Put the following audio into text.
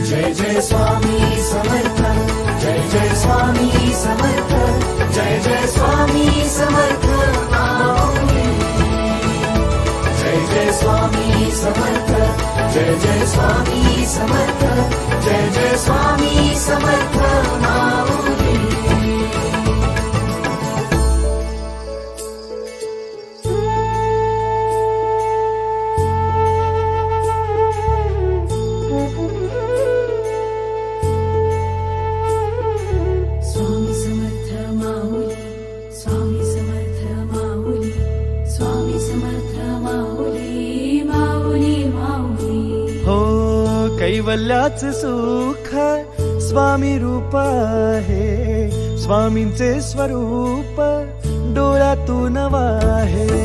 जय जय स्वामी समर्थ, जय जय स्वामी समर्थ, जय जय स्वामी समर्थ माऊली। जय जय स्वामी समर्थ, जय जय स्वामी समर्थ, जय जय स्वामी समर्थ माऊली। स्वामी समर्थ माऊली, स्वामी समर्थ माऊली, स्वामी समर्थ माऊली, माऊली माऊली। हो कैवल्याच सुख स्वामी रूप आहे, स्वामींचे स्वरूप डोळ्यातून वाहे।